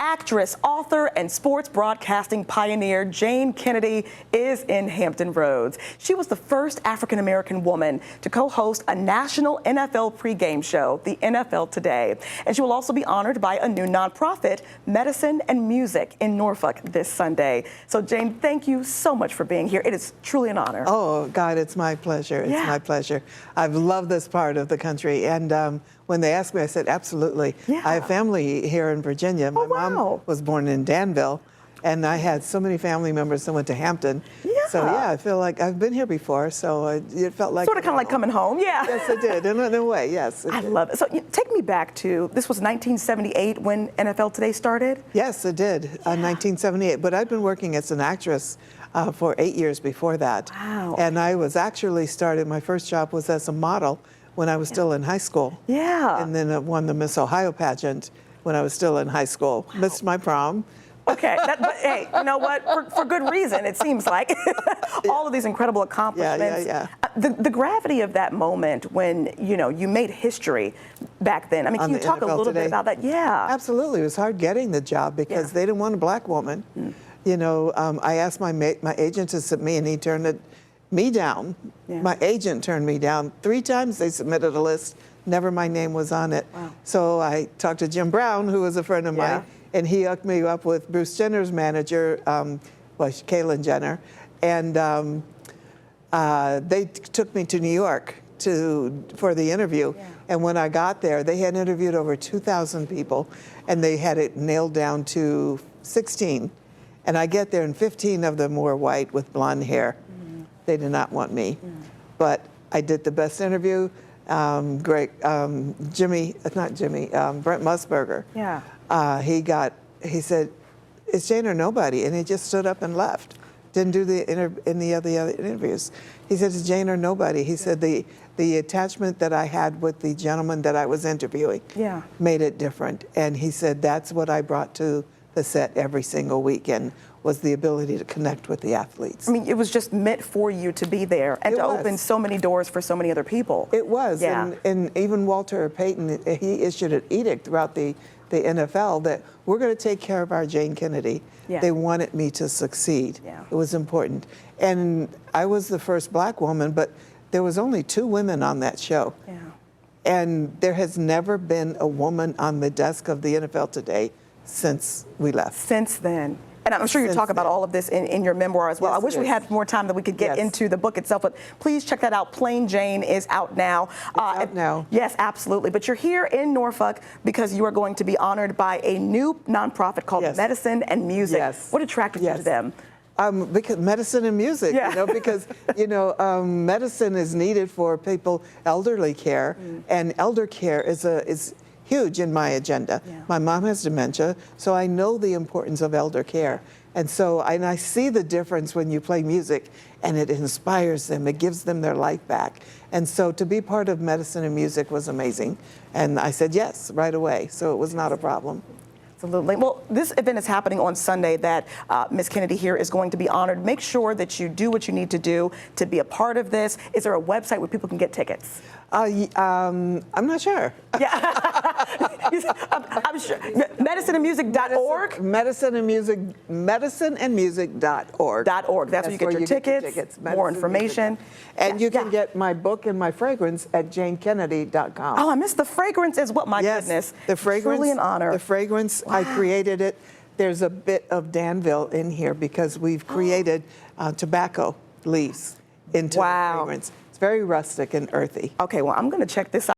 Actress, author, and sports broadcasting pioneer Jayne Kennedy is in Hampton Roads. She was the first African-American woman to co-host a national NFL pregame show, the NFL Today. And she will also be honored by a new nonprofit, Medicine and Music, in Norfolk this Sunday. So Jayne, thank you so much for being here. It is truly an honor. Oh, God, it's my pleasure. It's my pleasure. I've loved this part of the country. And when they asked me, I said, absolutely. Yeah. I have family here in Virginia. My mom was born in Danville, and I had so many family members that went to Hampton. Yeah. So, yeah, I feel like I've been here before, so it felt like... Sort of kind of like coming home, yeah. Yes, it did, in a way, yes. I love it. So take me back to, this was 1978 when NFL Today started? Yes, it did, 1978. But I'd been working as an actress for 8 years before that. Wow. And I was actually started, my first job was as a model when I was still in high school. Yeah. And then I won the Miss Ohio pageant when I was still in high school. Wow. Missed my prom. Okay, but hey, you know what? For good reason, it seems like. All of these incredible accomplishments. The gravity of that moment when, you know, you made history back then. I mean, can you talk a little bit about that? Yeah. Absolutely. It was hard getting the job because they didn't want a black woman. You know, I asked my agent to submit me, and he turned me down. My agent turned me down 3 times. They submitted a list. Never my name was on it. Wow. So I talked to Jim Brown, who was a friend of mine, and he hooked me up with Bruce Jenner's manager, Caitlyn Jenner, and they took me to New York for the interview. And when I got there, they had interviewed over 2,000 people, and they had it nailed down to 16. And I get there, and 15 of them were white with blonde hair. They did not want me. But I did the best interview. Brent Musburger. He said, it's Jayne or nobody. And he just stood up and left. Didn't do any of the other interviews. He said, it's Jayne or nobody. He said the attachment that I had with the gentleman that I was interviewing made it different. And he said, that's what I brought to the set every single weekend, was the ability to connect with the athletes. I mean, it was just meant for you to be there and to open so many doors for so many other people. It was, and even Walter Payton, he issued an edict throughout the NFL that we're going to take care of our Jayne Kennedy. They wanted me to succeed. It was important. And I was the first black woman, but there was only 2 women on that show. And there has never been a woman on the desk of the NFL Today since we left. Since then. And I'm sure you talk about all of this in your memoir as well. I wish we had more time that we could get into the book itself, but please check that out. Plain Jayne is out now. It's out now. Yes, absolutely. But you're here in Norfolk because you are going to be honored by a new nonprofit called Medicine and Music. What attracted you to them? Because medicine and music, you know, because, you know, medicine is needed for people, elderly care, and elder care is huge in my agenda. My mom has dementia, so I know the importance of elder care. And so I see the difference when you play music, and it inspires them, it gives them their life back. And so to be part of Medicine and Music was amazing. And I said yes right away, so it was not a problem. Absolutely. Well, this event is happening on Sunday that Ms. Kennedy here is going to be honored. Make sure that you do what you need to do to be a part of this. Is there a website where people can get tickets? I'm not sure. I'm sure. Medicineandmusic.org? Medicineandmusic.org. That's where you get your tickets, more information. And you can get my book and my fragrance at JayneKennedy.com. Oh, I missed the fragrance as well. My goodness. The fragrance. Truly an honor. The fragrance, I created it. There's a bit of Danville in here because we've created tobacco leaves into the fragrance. It's very rustic and earthy. Okay, well, I'm going to check this out.